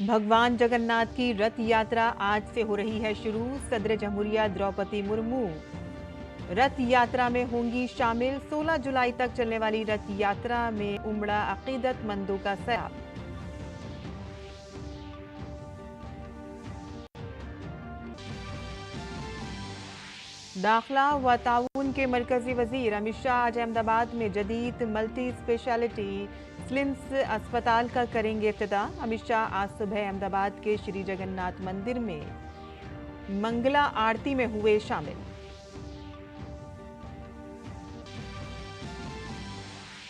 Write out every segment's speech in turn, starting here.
भगवान जगन्नाथ की रथ यात्रा आज से हो रही है शुरू। सदर जमहूरिया द्रौपदी मुर्मू रथ यात्रा में होंगी शामिल। 16 जुलाई तक चलने वाली रथ यात्रा में उमड़ा अकीदतमंदों का सैलाब। दाखिला व ताउन के मरकजी वजीर अमित शाह आज अहमदाबाद में जदीद मल्टी स्पेशलिटी स्लिम्स अस्पताल का करेंगे इफ्तिताह। अमित शाह आज सुबह अहमदाबाद के श्री जगन्नाथ मंदिर में मंगला आरती में हुए शामिल।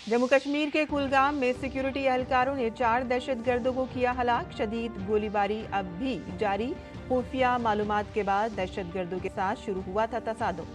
जम्मू कश्मीर के कुलगाम में सिक्योरिटी एहलकारों ने 4 दहशतगर्दों को किया हलाक। शदीद गोलीबारी अब भी जारी। खुफिया मालूमात के बाद दहशतगर्दों के साथ शुरू हुआ था तसादुम।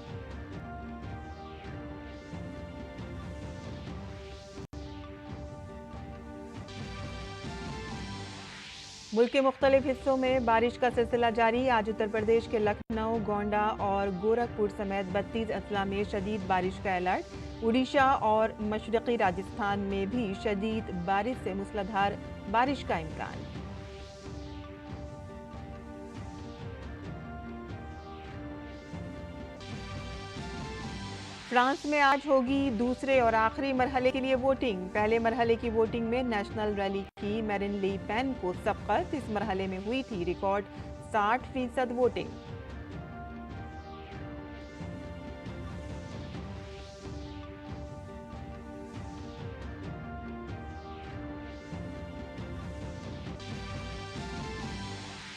मुल्क के मुख्तलिफ हिस्सों में बारिश का सिलसिला जारी। आज उत्तर प्रदेश के लखनऊ, गोंडा और गोरखपुर समेत 32 अजला में शदीद बारिश का अलर्ट। उड़ीसा और मशरकी राजस्थान में भी शदीद बारिश से मूसलाधार बारिश का इम्कान। फ्रांस में आज होगी दूसरे और आखिरी मरहले के लिए वोटिंग। पहले मरहले की वोटिंग में नेशनल रैली की मैरिन ले पेन को सबकत। इस मरहले में हुई थी रिकॉर्ड 60% वोटिंग।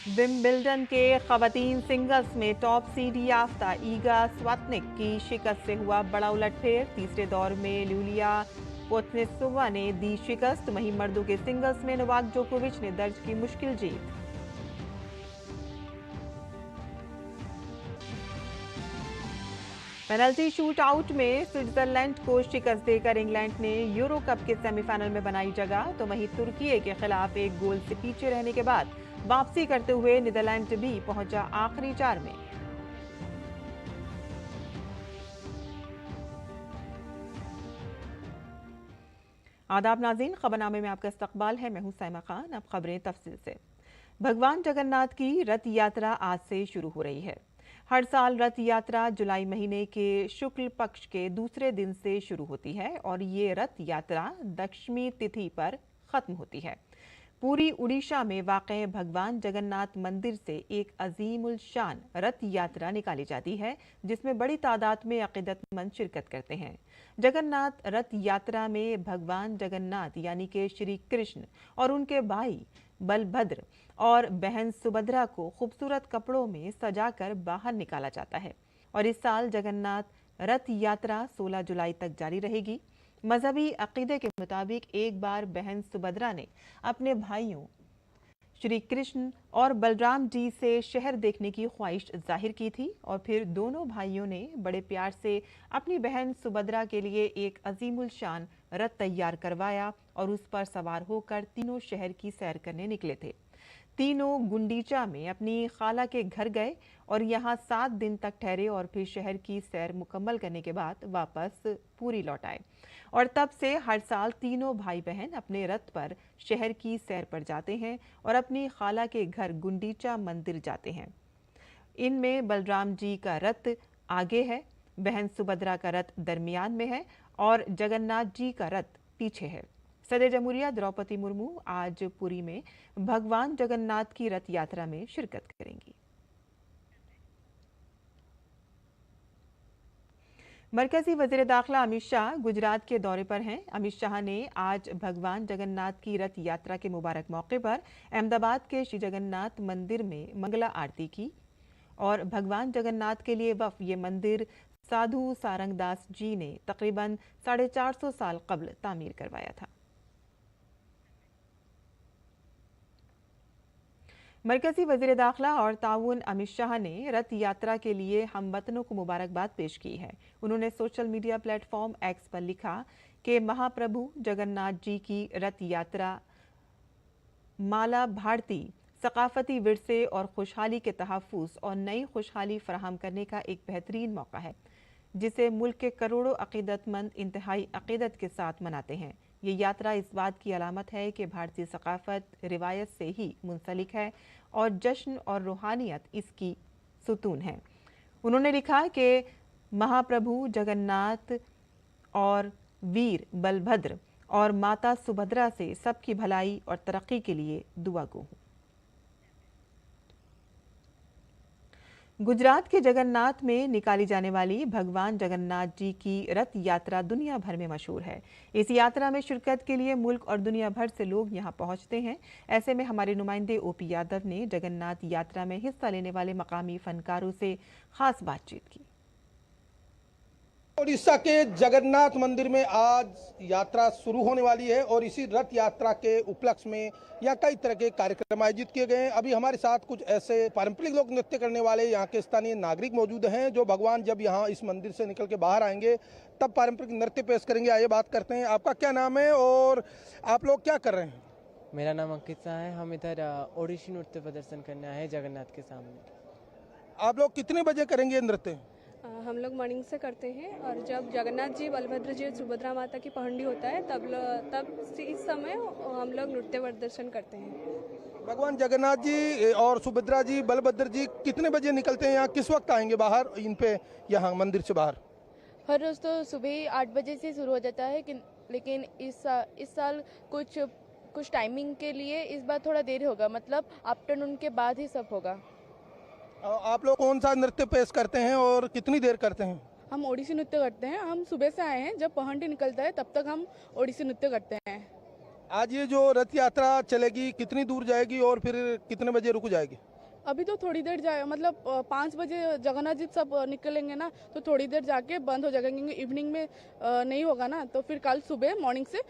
विंबलडन के खवातीन सिंगल्स में टॉप सीड याफ्ता ईगा स्वातनिक की शिकस्त से हुआ बड़ा उलटफेर। तीसरे दौर में ल्यूलिया पोतनेसोवा ने दी शिकस्त। वहीं मर्दों के सिंगल्स में नोवाक जोकोविच ने दर्ज की मुश्किल जीत। पेनल्टी शूट आउट में स्विट्जरलैंड को शिकस्त देकर इंग्लैंड ने यूरो कप के सेमीफाइनल में बनाई जगह। तो वहीं तुर्की के खिलाफ एक गोल से पीछे रहने के बाद वापसी करते हुए नीदरलैंड भी पहुंचा आखिरी 4 में। आदाब नाज़रीन, खबरनामे में आपका इस्तकबाल है। मैं हूं साइमा खान। अब खबरें तफसील से। भगवान जगन्नाथ की रथ यात्रा आज से शुरू हो रही है। हर साल रथ यात्रा जुलाई महीने के शुक्ल पक्ष के दूसरे दिन से शुरू होती है और ये रथ यात्रा दशमी तिथि पर खत्म होती है। पूरी उड़ीसा में वाक़े भगवान जगन्नाथ मंदिर से एक अजीमुल शान रथ यात्रा निकाली जाती है, जिसमें बड़ी तादाद में अकीदतमंद शिरकत करते हैं। जगन्नाथ रथ यात्रा में भगवान जगन्नाथ यानी कि श्री कृष्ण और उनके भाई बलभद्र और बहन सुभद्रा को खूबसूरत कपड़ों में सजाकर बाहर निकाला जाता है और इस साल जगन्नाथ रथ यात्रा 16 जुलाई तक जारी रहेगी। मजहबी अकीदे के मुताबिक एक बार बहन सुभद्रा ने अपने भाइयों श्री कृष्ण और बलराम जी से शहर देखने की ख्वाहिश जाहिर की थी और फिर दोनों भाइयों ने बड़े प्यार से अपनी बहन सुभद्रा के लिए एक अजीमुल शान रथ तैयार करवाया और उस पर सवार होकर तीनों शहर की सैर करने निकले थे। तीनों गुंडीचा में अपनी खाला के घर गए और यहाँ 7 दिन तक ठहरे और फिर शहर की सैर मुकम्मल करने के बाद वापस पूरी लौट आए और तब से हर साल तीनों भाई बहन अपने रथ पर शहर की सैर पर जाते हैं और अपनी खाला के घर गुंडीचा मंदिर जाते हैं। इनमें बलराम जी का रथ आगे है, बहन सुभद्रा का रथ दरमियान में है और जगन्नाथ जी का रथ पीछे है। सदर जमहूरिया द्रौपदी मुर्मू आज पुरी में भगवान जगन्नाथ की रथ यात्रा में शिरकत करेंगी। मरकजी वजीर दाखिला अमित शाह गुजरात के दौरे पर हैं। अमित शाह ने आज भगवान जगन्नाथ की रथ यात्रा के मुबारक मौके पर अहमदाबाद के श्री जगन्नाथ मंदिर में मंगला आरती की और भगवान जगन्नाथ के लिए वफ ये मंदिर साधु सारंगदास जी ने तकरीबन 450 साल कबल तामीर करवाया था। मरकजी वजीर दाखिला और ताउन अमित शाह ने रथ यात्रा के लिए हमवतनों को मुबारकबाद पेश की है। उन्होंने सोशल मीडिया प्लेटफॉर्म एक्स पर लिखा कि महाप्रभु जगन्नाथ जी की रथ यात्रा माला भारती सकाफती विरसे और खुशहाली के तहफ़्फ़ुज़ और नई खुशहाली फराहम करने का एक बेहतरीन मौका है, जिसे मुल्क के करोड़ों अकीदतमंद इंतहाई अकीदत के साथ मनाते हैं। ये यात्रा इस बात की अलामत है कि भारतीय सकाफत रिवायत से ही मुंसलिक है और जश्न और रूहानियत इसकी सुतून है। उन्होंने लिखा कि महाप्रभु जगन्नाथ और वीर बलभद्र और माता सुभद्रा से सबकी भलाई और तरक्की के लिए दुआ गो हूं। गुजरात के जगन्नाथ में निकाली जाने वाली भगवान जगन्नाथ जी की रथ यात्रा दुनिया भर में मशहूर है। इस यात्रा में शिरकत के लिए मुल्क और दुनिया भर से लोग यहां पहुंचते हैं। ऐसे में हमारे नुमाइंदे ओपी यादव ने जगन्नाथ यात्रा में हिस्सा लेने वाले मकामी फनकारों से खास बातचीत की। उड़ीसा के जगन्नाथ मंदिर में आज यात्रा शुरू होने वाली है और इसी रथ यात्रा के उपलक्ष्य में यहाँ कई तरह के कार्यक्रम आयोजित किए गए हैं। अभी हमारे साथ कुछ ऐसे पारंपरिक लोक नृत्य करने वाले यहाँ के स्थानीय नागरिक मौजूद हैं जो भगवान जब यहाँ इस मंदिर से निकल के बाहर आएंगे तब पारंपरिक नृत्य पेश करेंगे। आइए बात करते हैं। आपका क्या नाम है और आप लोग क्या कर रहे हैं? मेरा नाम अंकित शाह है। हम इधर ओडिसी नृत्य प्रदर्शन करने आए हैं जगन्नाथ के सामने। आप लोग कितने बजे करेंगे नृत्य? हम लोग मॉर्निंग से करते हैं और जब जगन्नाथ जी, बलभद्र जी, सुभद्रा माता की पहंडी होता है तब इस समय हम लोग नृत्य प्रदर्शन करते हैं। भगवान जगन्नाथ जी और सुभद्रा जी, बलभद्र जी कितने बजे निकलते हैं यहाँ? किस वक्त आएंगे बाहर इन पे यहाँ मंदिर से बाहर? हर रोज़ तो सुबह 8 बजे से शुरू हो जाता है लेकिन इस साल कुछ टाइमिंग के लिए इस बार थोड़ा देर होगा, मतलब आफ्टरनून के बाद ही सब होगा। आप लोग कौन सा नृत्य पेश करते हैं और कितनी देर करते हैं? हम ओडिसी नृत्य करते हैं। हम सुबह से आए हैं, जब पहंडी निकलता है तब तक हम ओडिसी नृत्य करते हैं। आज ये जो रथ यात्रा चलेगी कितनी दूर जाएगी और फिर कितने बजे रुक जाएगी? अभी तो थोड़ी देर जाए, मतलब 5 बजे जगन्नाथ जी सब निकलेंगे ना, तो थोड़ी देर जाके बंद हो जाएगा क्योंकि इवनिंग में नहीं होगा ना, तो फिर कल सुबह मॉर्निंग से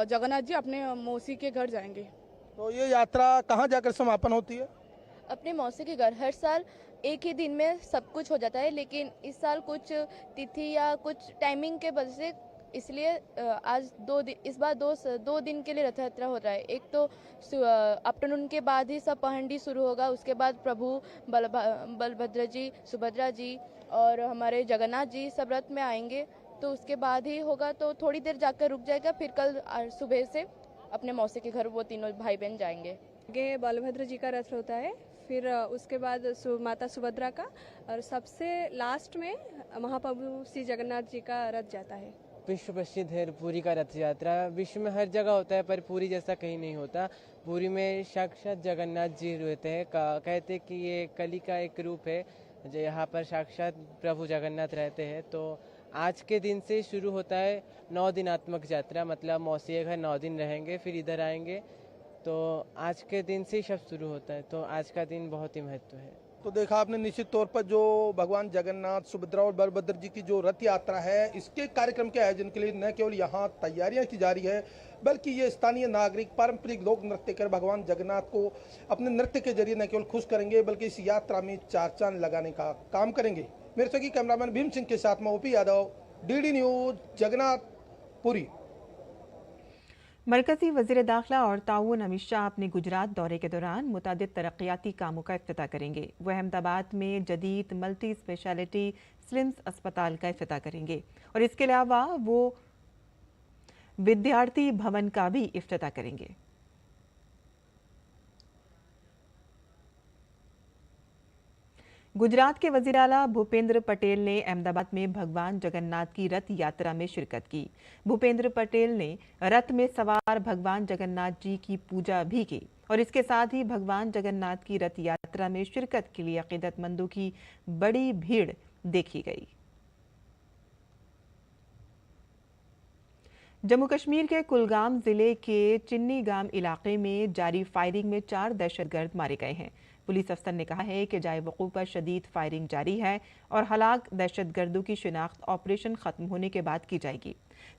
जगन्नाथ जी अपने मौसी के घर जाएंगे। तो ये यात्रा कहाँ जाकर समापन होती है? अपने मौसी के घर। हर साल एक ही दिन में सब कुछ हो जाता है, लेकिन इस साल कुछ तिथि या कुछ टाइमिंग के वजह से इसलिए आज इस बार दो दिन के लिए रथ यात्रा हो रहा है। एक तो आफ्टरनून के बाद ही सब पहंडी शुरू होगा, उसके बाद प्रभु बलभद्र जी, सुभद्रा जी और हमारे जगन्नाथ जी सब रथ में आएंगे, तो उसके बाद ही होगा। तो थोड़ी देर जाकर रुक जाएगा, फिर कल सुबह से अपने मौसी के घर वो तीनों भाई बहन जाएंगे। आगे बलभद्र जी का रथ होता है, फिर उसके बाद माता सुभद्रा का, और सबसे लास्ट में महाप्रभु श्री जगन्नाथ जी का रथ जाता है। विश्व प्रसिद्ध है पुरी का रथ यात्रा। विश्व में हर जगह होता है पर पुरी जैसा कहीं नहीं होता। पुरी में साक्षात जगन्नाथ जी रहते हैं। कहते कि ये कली का एक रूप है, जो यहाँ पर साक्षात प्रभु जगन्नाथ रहते हैं। तो आज के दिन से शुरू होता है 9 दिनात्मक यात्रा, मतलब मौसी के घर 9 दिन रहेंगे, फिर इधर आएंगे। तो आज के दिन से सब शुरू होता है, तो आज का दिन बहुत ही महत्व है। तो देखा आपने निश्चित तौर पर जो भगवान जगन्नाथ, सुभद्रा और बलभद्र जी की जो रथ यात्रा है, इसके कार्यक्रम के आयोजन के लिए न केवल यहाँ तैयारियां की जा रही है, बल्कि ये स्थानीय नागरिक पारंपरिक लोक नृत्य कर भगवान जगन्नाथ को अपने नृत्य के जरिए न केवल खुश करेंगे बल्कि इस यात्रा में 4 चांद लगाने का काम करेंगे। मेरे सगी कैमरामैन भीम सिंह के साथ में OP Yadav, DD news, Jagannath Puri. मरकजी वज़ीर दाखिला और ताउन अमित शाह अपने गुजरात दौरे के दौरान मुतादिद तरक्याती कामों का इफ्तिताह करेंगे। वह अहमदाबाद में जदीद मल्टी स्पेशलिटी स्लिम्स अस्पताल का इफ्तिताह करेंगे और इसके अलावा वो विद्यार्थी भवन का भी इफ्तिताह करेंगे। गुजरात के वज़ीर आला भूपेंद्र पटेल ने अहमदाबाद में भगवान जगन्नाथ की रथ यात्रा में शिरकत की। भूपेंद्र पटेल ने रथ में सवार भगवान जगन्नाथ जी की पूजा भी की और इसके साथ ही भगवान जगन्नाथ की रथ यात्रा में शिरकत के लिए अकीदतमंदों की बड़ी भीड़ देखी गई। जम्मू कश्मीर के कुलगाम जिले के चिन्नी गांव इलाके में जारी फायरिंग में 4 दहशतगर्द मारे गए हैं। पुलिस अफसर ने कहा है कि जाए वकूफ़ पर शदीद फायरिंग जारी है और हलाक दहशतगर्दों की शिनाख्त ऑपरेशन खत्म होने के बाद की जाएगी।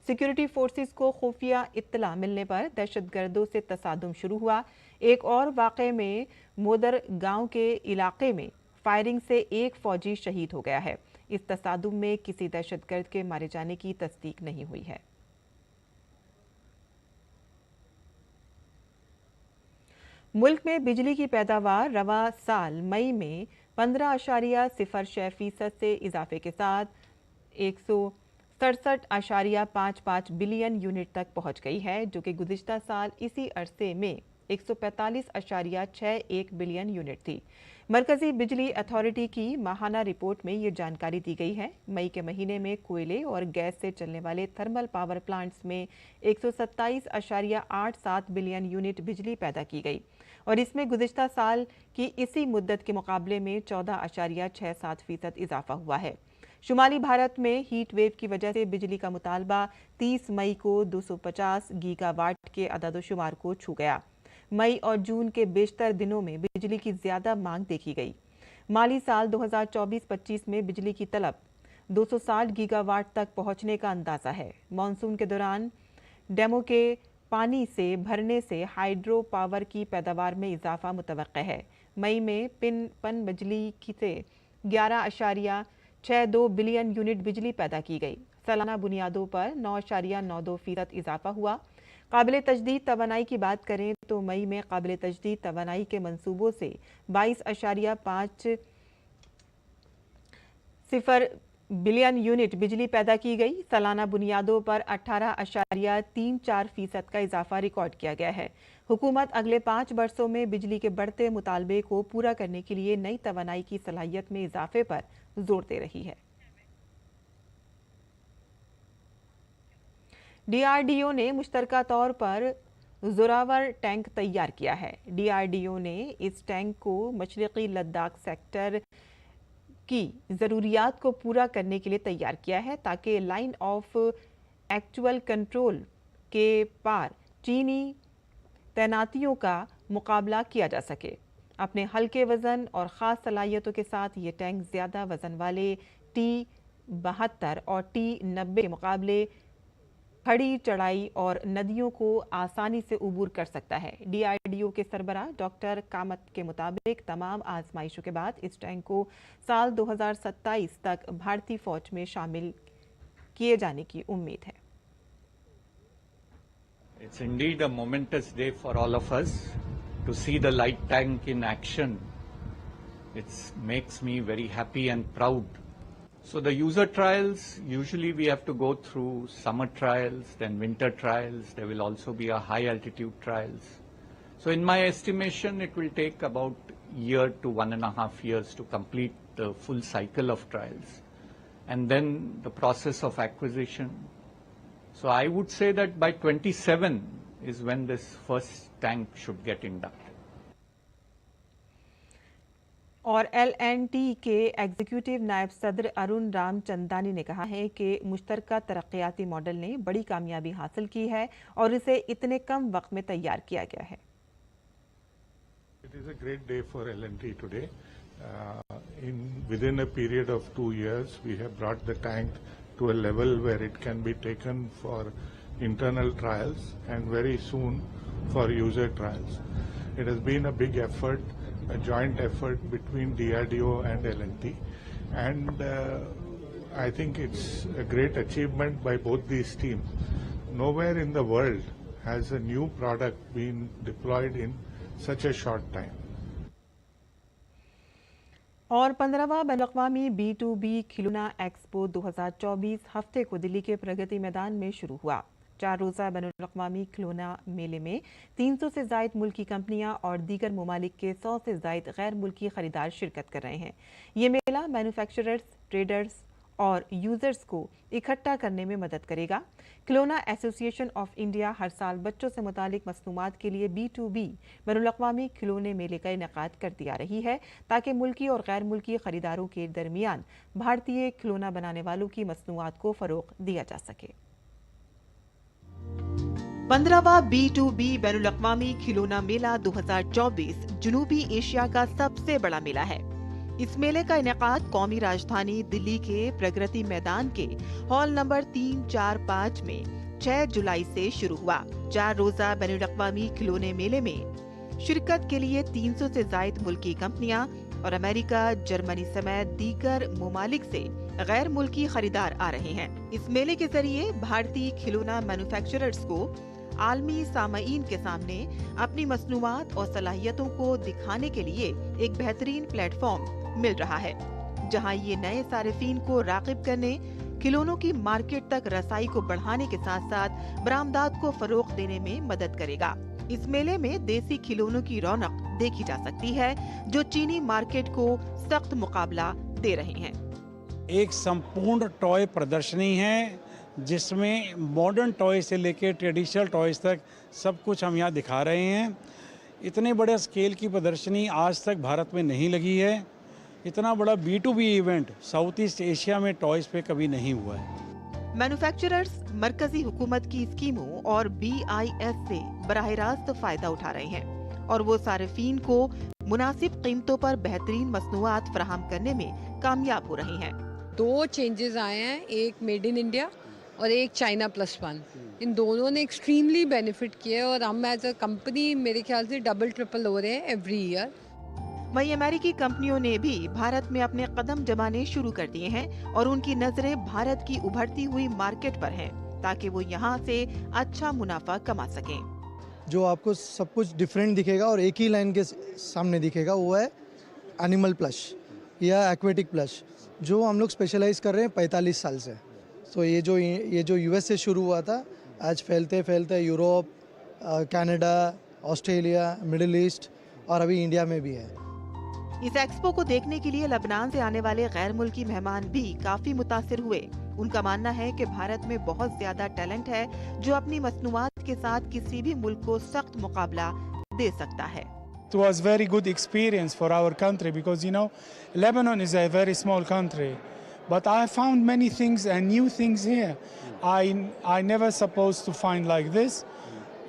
सिक्योरिटी फोर्सेस को खुफिया इत्तला मिलने पर दहशतगर्दों से तसादुम शुरू हुआ। एक और वाक़े में मोदर गांव के इलाके में फायरिंग से एक फौजी शहीद हो गया है। इस तसादुम में किसी दहशतगर्द के मारे जाने की तस्दीक नहीं हुई है। मुल्क में बिजली की पैदावार रवा साल मई में 15.06% से इजाफे के साथ 67.55 बिलियन यूनिट तक पहुंच गई है, जो कि गुज़िश्ता साल इसी अरसे में 145.61 बिलियन यूनिट थी। मरकजी बिजली अथॉरिटी की माहाना रिपोर्ट में ये जानकारी दी गई है। मई के महीने में कोयले और गैस से चलने वाले थर्मल पावर प्लांट्स में 127.87 बिलियन यूनिट बिजली पैदा की गई और इसमें गुज़िश्ता साल की इसी मुद्दत के मुकाबले में 14.67% इजाफा हुआ है। शुमाली भारत में हीट वेव की वजह से बिजली का मुतालबा 30 मई को 250 गीगावाट के अदद-ओ-शुमार को छू गया। मई और जून के बेशतर दिनों में बिजली की ज्यादा मांग देखी गई। माली साल 2024-25 में बिजली की तलब 260 गीगावाट तक पहुंचने का अंदाजा है। मानसून के दौरान डैमों के पानी से भरने से हाइड्रो पावर की पैदावार में इजाफा मुतवक्के है। मई में पन बिजली से 11.62 बिलियन यूनिट बिजली पैदा की गई। सालाना बुनियादों पर 9.92% इजाफा हुआ। काबिल तजदीद तवानाई की बात करें तो मई में काबिल तजदीद तवानाई के मंसूबों से 22.50 बिलियन यूनिट बिजली पैदा की गई। सालाना बुनियादों पर 18.34% का इजाफा रिकॉर्ड किया गया है। हुकूमत अगले 5 वर्षों में बिजली के बढ़ते मुतालबे को पूरा करने के लिए नई तवानाई की सलाहियत में इजाफे पर जोर दे रही है। डीआरडीओ ने मुश्तरका तौर पर जोरावर टैंक तैयार किया है। डीआरडीओ ने इस टैंक को मशरिकी लद्दाख सेक्टर की ज़रूरियात को पूरा करने के लिए तैयार किया है ताकि लाइन ऑफ एक्चुअल कंट्रोल के पार चीनी तैनातियों का मुकाबला किया जा सके। अपने हल्के वजन और ख़ास सलाहियतों के साथ ये टैंक ज़्यादा वजन वाले T-72 और T-90 के मुकाबले खड़ी चढ़ाई और नदियों को आसानी से उबूर कर सकता है। डीआरडीओ के सरबराह डॉक्टर कामत के मुताबिक तमाम आजमाइशों के बाद इस टैंक को साल 2027 तक भारतीय फौज में शामिल किए जाने की उम्मीद है। It's indeed a momentous day for all of us to see the light tank in action. It makes me very happy and proud. So the user trials, usually we have to go through summer trials, then winter trials. There will also be a high altitude trials. So in my estimation, it will take about a year to 1.5 years to complete the full cycle of trials. And then the process of acquisition. So I would say that by 27 is when this first tank should get inducted. और LNT के executive नायब सदर अरुण रामचंदानी ने कहा है कि मुश्तरका तरक्याती model ने बड़ी कामयाबी हासिल की है और इसे इतने कम वक्त में तैयार किया गया है। It is a great day for L&T today. Within a period of 2 years, we have brought the tank to a level where it can be taken for internal trials and very soon for user trials. It has been a big effort, a joint effort between DRDO and L&T, and I think it's a great achievement by both these teams. Nowhere in the world has a new product been deployed in such a short time. और 15वां बैनुल-अक़वामी B2B खिलौना expo 2024 हफ्ते को दिल्ली के प्रगति मैदान में शुरू हुआ। 4 रोज़ा बैनुल-अक़वामी खिलौना मेले में 300 से ज़ायद मुल्की कंपनियां और दीगर ममालिक के 100 से ज़ायद गैर मुल्की खरीदार शिरकत कर रहे हैं। ये मेला मैन्युफैक्चरर्स, ट्रेडर्स और यूजर्स को इकट्ठा करने में मदद करेगा। खिलौना एसोसिएशन ऑफ इंडिया हर साल बच्चों से मुतालिक मसनूआत के लिए B2B बैनुल-अक़वामी खिलौने मेले का इनेकाद करती आ रही है ताकि मुल्की और गैर मुल्की खरीदारों के दरमियान भारतीय खिलौना बनाने वालों की मसनूआत को फरोग दिया जा सके। 15वां B2B बैनुल-अक़वामी खिलौना मेला 2024 जनूबी एशिया का सबसे बड़ा मेला है। इस मेले का इनेकाद कौमी राजधानी दिल्ली के प्रगति मैदान के हॉल नंबर 345 में 6 जुलाई से शुरू हुआ। 4 रोज़ा बैनुल-अक़वामी खिलौने मेले में शिरकत के लिए 300 से ज़ायद मुल्की कंपनियां और अमेरिका, जर्मनी समेत दीगर ममालिक से गैर मुल्की खरीदार आ रहे हैं। इस मेले के जरिए भारतीय खिलौना मैन्युफैक्चरर्स को आलमी सामाईन के सामने अपनी मसनूआत और सलाहियतों को दिखाने के लिए एक बेहतरीन प्लेटफॉर्म मिल रहा है, जहां ये नए सारिफीन को राग़िब करने, खिलौनों की मार्केट तक रसाई को बढ़ाने के साथ साथ बरामदात को फरोख्त देने में मदद करेगा। इस मेले में देसी खिलौनों की रौनक देखी जा सकती है, जो चीनी मार्केट को सख्त मुकाबला दे रहे हैं। एक संपूर्ण टॉय प्रदर्शनी है जिसमें मॉडर्न टॉय से लेकर ट्रेडिशनल टॉयज तक सब कुछ हम यहाँ दिखा रहे हैं। इतने बड़े स्केल की प्रदर्शनी आज तक भारत में नहीं लगी है। इतना बड़ा B2B event south east Asia में टॉयज पे कभी नहीं हुआ है। मैन्युफैक्चरर्स मरकजी हुकूमत की स्कीमों और BIS से बराह रास्त फायदा उठा रहे हैं और वो सार्फिन को मुनासिब कीमतों पर बेहतरीन मसनूआत फराहम करने में कामयाब हो रहे हैं। 2 चेंजेस आए हैं, एक मेड इन इंडिया और एक चाइना +1। इन दोनों ने एक्सट्रीमली बेनिफिट किया और हम एज अ कंपनी मेरे ख्याल से डबल ट्रिपल हो रहे हैं एवरी ईयर। वहीं अमेरिकी कंपनियों ने भी भारत में अपने कदम जमाने शुरू कर दिए हैं और उनकी नजरें भारत की उभरती हुई मार्केट पर हैं, ताकि वो यहाँ से अच्छा मुनाफा कमा सकें। जो आपको सब कुछ डिफरेंट दिखेगा और एक ही लाइन के सामने दिखेगा, वो है एनिमल प्लश या एक्वेटिक प्लश, जो हम लोग स्पेशलाइज कर रहे हैं 45 साल से। तो ये जो US से शुरू हुआ था, आज फैलते फैलते Europe, Canada, Australia, middle east और अभी इंडिया में भी है। इस एक्सपो को देखने के लिए लेबनान से आने वाले गैर मुल्की मेहमान भी काफी मुतासिर हुए। उनका मानना है कि भारत में बहुत ज्यादा टैलेंट है जो अपनी मसनूआत के साथ किसी भी मुल्क को सख्त मुकाबला दे सकता है। It was very good experience for our country because Lebanon is a very small country, but I found many things and new things here. I never supposed to find like this,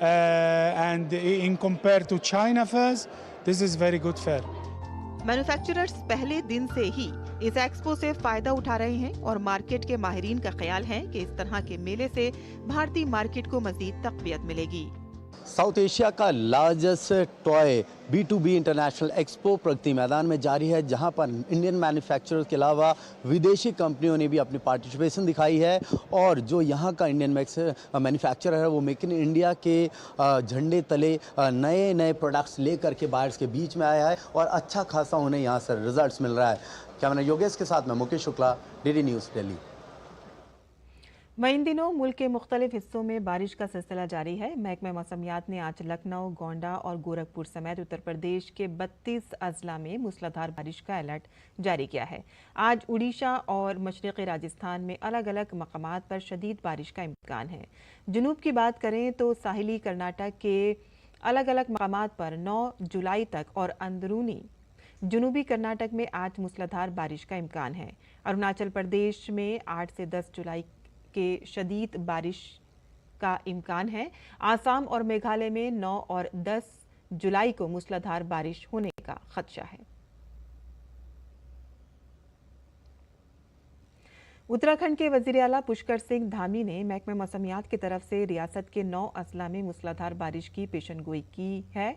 and in compared to China first, this is very good fair. Manufacturers पहले दिन से ही इस expo से फायदा उठा रहे हैं और मार्केट के माहिरीन का ख्याल है कि इस तरह के मेले से भारतीय मार्केट को मजीद तक़वियत मिलेगी। साउथ एशिया का largest toy B2B international expo Pragati Maidan में जारी है, जहां पर इंडियन मैन्युफैक्चरर्स के अलावा विदेशी कंपनियों ने भी अपनी पार्टिसिपेशन दिखाई है। और जो यहां का इंडियन मैन्युफैक्चरर है, वो मेक इन इंडिया के झंडे तले नए नए प्रोडक्ट्स लेकर के बायर्स के बीच में आया है और अच्छा खासा उन्हें यहां से रिजल्ट्स मिल रहा है। कैमरा योगेश के साथ मैं मुकेश शुक्ला, DD न्यूज़ दिल्ली। वहीं इन दिनों मुल्क के मुख्तलिफ हिस्सों में बारिश का सिलसिला जारी है। महकमा मौसमियात ने आज लखनऊ, गोंडा और गोरखपुर समेत उत्तर प्रदेश के 32 अजला में मूसलाधार बारिश का अलर्ट जारी किया है। आज उड़ीसा और मशरक़ी राजस्थान में अलग अलग मकामात पर शदीद बारिश का इम्कान है। जुनूब की बात करें तो साहिली कर्नाटक के अलग अलग मकामात पर 9 जुलाई तक और अंदरूनी जुनूबी कर्नाटक में आज मूसलाधार बारिश का इम्कान है। अरुणाचल प्रदेश में 8 से 10 जुलाई के शदीद बारिश का इम्कान है। आसाम और मेघालय में 9 और 10 जुलाई को मूसलाधार बारिश होने का खदशा है। उत्तराखंड के वजीर आला पुष्कर सिंह धामी ने महकमा मौसमियात की तरफ से रियासत के 9 अजला में मूसलाधार बारिश की पेशनगोई की है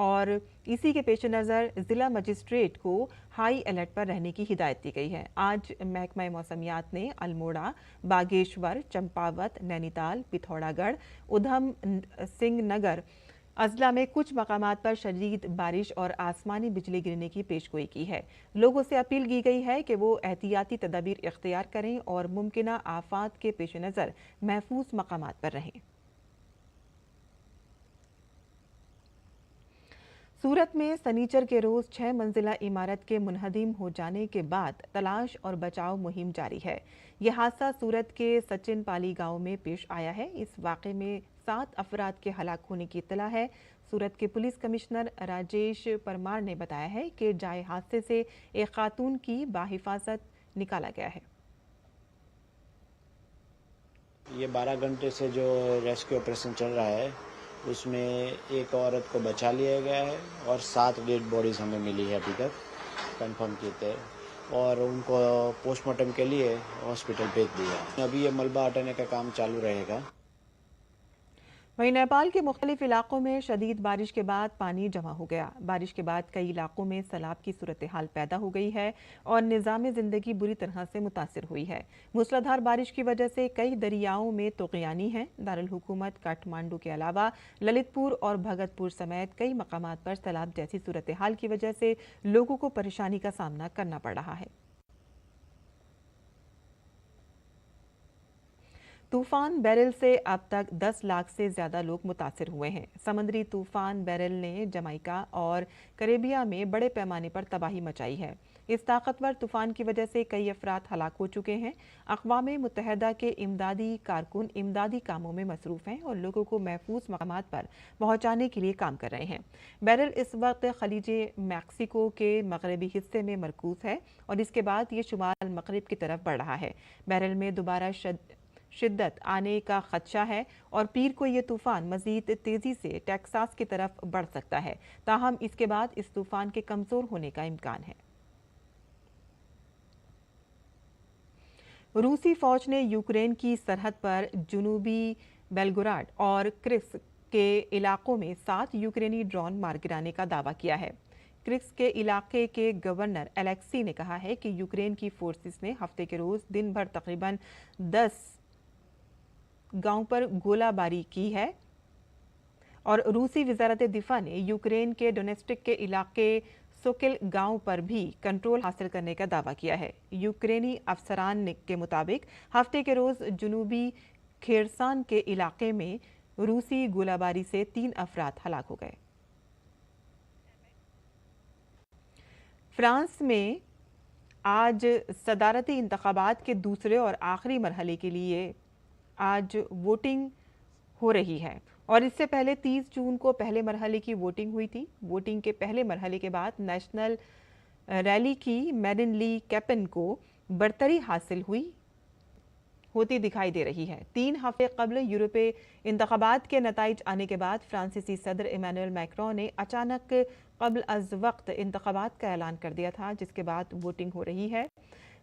और इसी के पेश नज़र ज़िला मजिस्ट्रेट को हाई अलर्ट पर रहने की हिदायत दी गई है। आज महकमा मौसमियात ने अल्मोड़ा, बागेश्वर, चंपावत, नैनीताल, पिथौरागढ़, उधम सिंह नगर अजला में कुछ मकामात पर शदीद बारिश और आसमानी बिजली गिरने की पेशगोई की है। लोगों से अपील की गई है कि वो एहतियाती तदाबीर इख्तियार करें और मुमकिना आफात के पेश नज़र महफूज मकामात पर रहें। सूरत में सनीचर के रोज 6 मंजिला इमारत के मुनहदिम हो जाने के बाद तलाश और बचाव मुहिम जारी है। यह हादसा सूरत के सचिन पाली गांव में पेश आया है। इस वाक़े में 7 अफराद के हलाक होने की इत्तला है। सूरत के पुलिस कमिश्नर राजेश परमार ने बताया है कि जाए हादसे से एक खातून की बाहिफाजत निकाला गया है। ये 12 घंटे से जो रेस्क्यू ऑपरेशन चल रहा है उसमें एक औरत को बचा लिया गया है और 7 डेड बॉडीज हमें मिली है अभी तक कंफर्म किए थे और उनको पोस्टमार्टम के लिए हॉस्पिटल भेज दिया। अभी ये मलबा हटाने का काम चालू रहेगा। वहीं नेपाल के मुख्तलिफ इलाकों में शदीद बारिश के बाद पानी जमा हो गया। बारिश के बाद कई इलाकों में सैलाब की सूरत हाल पैदा हो गई है और निज़ाम ज़िंदगी बुरी तरह से मुतासिर हुई है। मूसलाधार बारिश की वजह से कई दरियाओं में तुग़यानी है। दारुल हुकूमत काठमांडू के अलावा ललितपुर और भगतपुर समेत कई मकामात पर सैलाब जैसी सूरत हाल की वजह से लोगों को परेशानी का सामना करना पड़ रहा है। तूफान बेरिल से अब तक 10 लाख से ज्यादा लोग मुतासिर हुए हैं। समुद्री तूफान बेरिल ने जमाइका और कैरेबिया में बड़े पैमाने पर तबाही मचाई है। इस ताकतवर तूफान की वजह से कई अफराद हलाक हो चुके हैं। अक़वाम मुत्तहिदा के इमदादी कारकुन इमदादी कामों में मसरूफ़ हैं और लोगों को महफूज मकामात पर पहुंचाने के लिए काम कर रहे हैं। बेरिल इस वक्त खलीज मैक्सिको के मगरबी हिस्से में मरकूज है और इसके बाद ये शुमाल मगरिब की तरफ बढ़ रहा है। बेरिल में दोबारा शिद्दत आने का खदशा है और पीर को ये तूफान मजीद तेजी से टेक्सास की तरफ बढ़ सकता है। ताहम इसके बाद इस तूफान के कमजोर होने का इम्कान है। रूसी फौज ने यूक्रेन की सरहद पर जुनूबी बेलगोराड और क्रिस्क के इलाकों में 7 यूक्रेनी ड्रोन मार गिराने का दावा किया है। क्रिस्क के इलाके के गवर्नर एलेक्सी ने कहा है कि यूक्रेन की फोर्सेस ने हफ्ते के रोज दिन भर तकरीबन 10 गांव पर गोलाबारी की है और रूसी वजारत दिफा ने यूक्रेन के डोनेस्टिक के इलाके सोकिल गांव पर भी कंट्रोल हासिल करने का दावा किया है। यूक्रेनी अफसरान के मुताबिक हफ्ते के रोज जुनूबी खेरसान के इलाके में रूसी गोलाबारी से 3 अफराद हलाक हो गए। फ्रांस में आज सदारती इंतखाबात के दूसरे और आखिरी मरहले के लिए आज वोटिंग हो रही है और इससे पहले 30 जून को पहले मरहले की वोटिंग हुई थी। वोटिंग के पहले मरहले के बाद नेशनल रैली की मैरिन ली कैपेन को बरतरी हासिल होती दिखाई दे रही है। 3 हफ्ते कबल यूरोपीय इंतखाबात के नताइज आने के बाद फ्रांसीसी सदर इमैनुअल मैक्रोन ने अचानक कबल अज वक्त इंतखाबात का ऐलान कर दिया था, जिसके बाद वोटिंग हो रही है।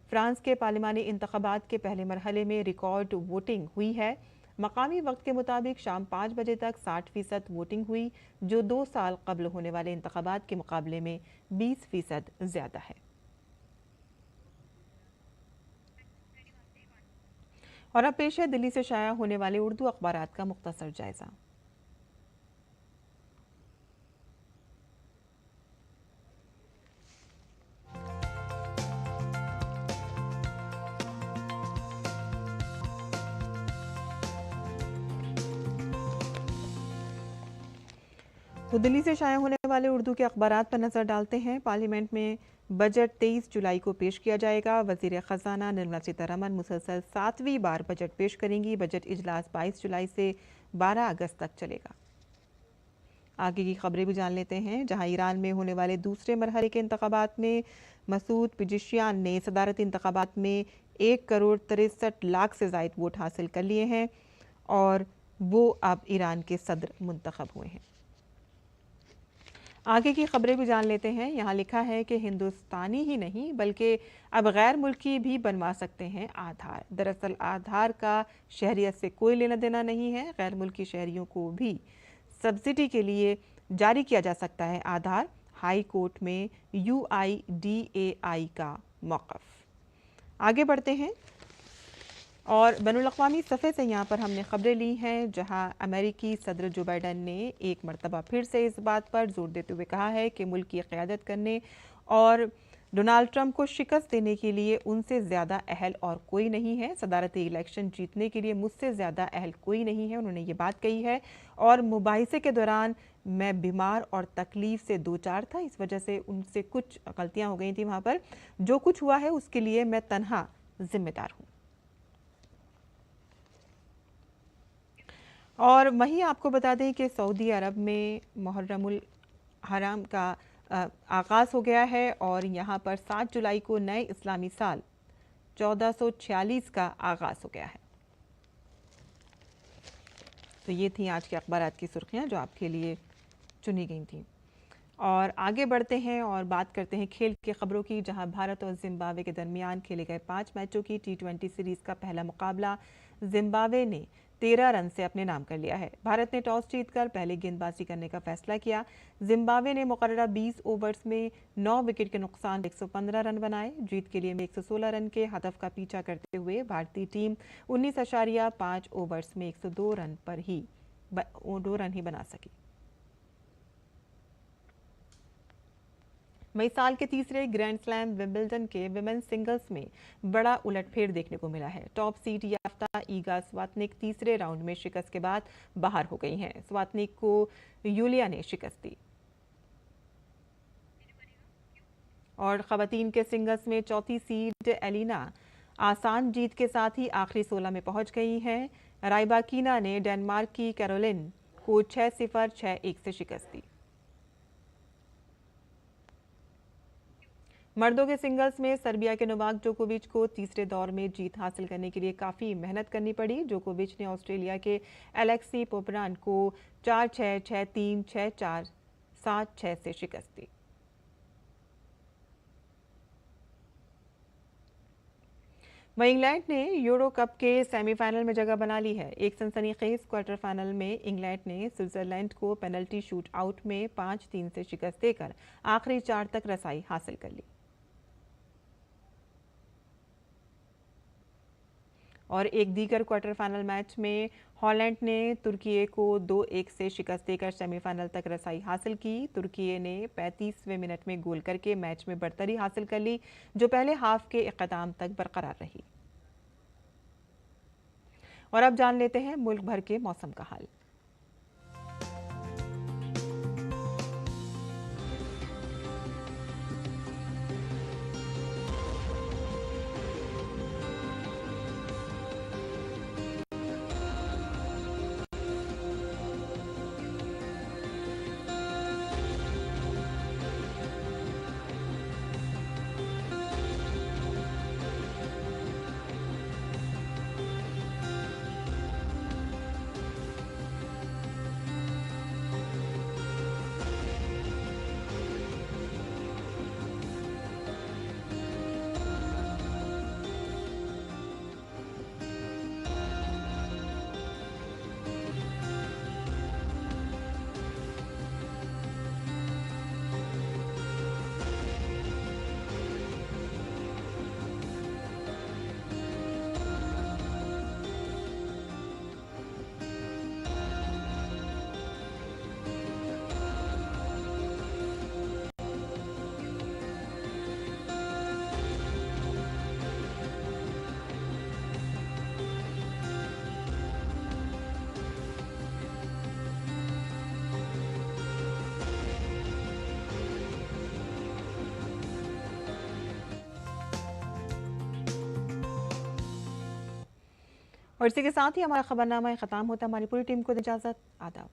फ्रांस के पार्लिमानी इंतखाबात के पहले मरहले में रिकॉर्ड वोटिंग हुई है। मकामी वक्त के मुताबिक शाम 5 बजे तक 60% वोटिंग हुई, जो 2 साल कबल होने वाले इंतखाबात के मुकाबले में 20% ज्यादा है। और अब पेश है दिल्ली से शाया होने वाले उर्दू अखबारात का मुख्तसर जायजा। तो दिल्ली से शाया होने वाले उर्दू के अखबारात पर नजर डालते हैं। पार्लियामेंट में बजट 23 जुलाई को पेश किया जाएगा। वजीर खजाना निर्मला सीतारमन मुसलसल 7वीं बार बजट पेश करेंगी। बजट इजलास 22 जुलाई से 12 अगस्त तक चलेगा। आगे की खबरें भी जान लेते हैं, जहां ईरान में होने वाले दूसरे मरहले के इंतखाबात में मसूद पिजिशियान ने सदारती इंतखाबात में 1 करोड़ 63 लाख से ज़ायद वोट हासिल कर लिए हैं और वो अब ईरान के सदर मुंतखब हुए हैं। आगे की खबरें भी जान लेते हैं। यहाँ लिखा है कि हिंदुस्तानी ही नहीं बल्कि अब गैर मुल्की भी बनवा सकते हैं आधार। दरअसल आधार का शहरियत से कोई लेना देना नहीं है। गैर मुल्की शहरियों को भी सब्सिडी के लिए जारी किया जा सकता है आधार। हाई कोर्ट में UIDAI का मौक़िफ़। आगे बढ़ते हैं और बैनुल-अक़वामी सफ़े से यहाँ पर हमने खबरें ली हैं, जहाँ अमेरिकी सदर जो बाइडन ने एक मरतबा फिर से इस बात पर जोर देते हुए कहा है कि मुल्क की क़यादत करने और डोनाल्ड ट्रंप को शिकस्त देने के लिए उनसे ज़्यादा अहल और कोई नहीं है। सदारती इलेक्शन जीतने के लिए मुझसे ज़्यादा अहल कोई नहीं है, उन्होंने ये बात कही है। और मुबाहिसे के दौरान मैं बीमार और तकलीफ़ से दो चार था, इस वजह से उनसे कुछ गलतियाँ हो गई थी वहाँ पर। जो कुछ हुआ है उसके लिए मैं तन्हा जिम्मेदार हूँ। और वहीं आपको बता दें कि सऊदी अरब में मुहर्रमुल हराम का आगाज़ हो गया है और यहाँ पर 7 जुलाई को नए इस्लामी साल 1446 का आगाज़ हो गया है। तो ये थी आज के अखबारात की सुर्खियाँ जो आपके लिए चुनी गई थी। और आगे बढ़ते हैं और बात करते हैं खेल की खबरों की, जहां भारत और जिम्बाब्वे के दरमियान खेले गए 5 मैचों की T20 सीरीज़ का पहला मुकाबला जिम्बाब्वे ने 13 रन से अपने नाम कर लिया है। भारत ने टॉस जीतकर पहले गेंदबाजी करने का फैसला किया। जिम्बाब्वे ने मुकर्ररा 20 ओवर्स में 9 विकेट के नुकसान 115 रन बनाए। जीत के लिए 116 रन के हदफ का पीछा करते हुए भारतीय टीम 19.5 ओवर्स में 102 रन ही बना सकी। वहीं साल के तीसरे ग्रैंड स्लैम विंबलडन के विमेन्स सिंगल्स में बड़ा उलटफेर देखने को मिला है। टॉप सीड याफ्ता ईगा स्वातनिक तीसरे राउंड में शिकस्त के बाद बाहर हो गई हैं। स्वातनिक को यूलिया ने शिकस्त दी। और खवातीन के सिंगल्स में चौथी सीड एलिना आसान जीत के साथ ही आखिरी 16 में पहुंच गई हैं। राइबाकिना ने डेनमार्क की कैरोलिन को 6-0, 6-1 से शिकस्त दी। मर्दों के सिंगल्स में सर्बिया के नोवाक जोकोविच को तीसरे दौर में जीत हासिल करने के लिए काफ़ी मेहनत करनी पड़ी। जोकोविच ने ऑस्ट्रेलिया के एलेक्सी पोपरान को 4-6, 6-3, 6-4, 7-6 से शिकस्त दी। वहीं इंग्लैंड ने यूरो कप के सेमीफाइनल में जगह बना ली है। एक सनसनीखेज क्वार्टर फाइनल में इंग्लैंड ने स्विट्जरलैंड को पेनल्टी शूट आउट में 5-3 से शिकस्त देकर आखिरी 4 तक रसाई हासिल कर ली। और एक दीगर क्वार्टर फाइनल मैच में हॉलैंड ने तुर्की को 2-1 से शिकस्त देकर सेमीफाइनल तक रसाई हासिल की। तुर्की ने 35वें मिनट में गोल करके मैच में बढ़तरी हासिल कर ली, जो पहले हाफ के इख्तिताम तक बरकरार रही। और अब जान लेते हैं मुल्क भर के मौसम का हाल। और इसी के साथ ही हमारा खबरनामा खत्म होता है। हमारी पूरी टीम को इजाजत। आदाब।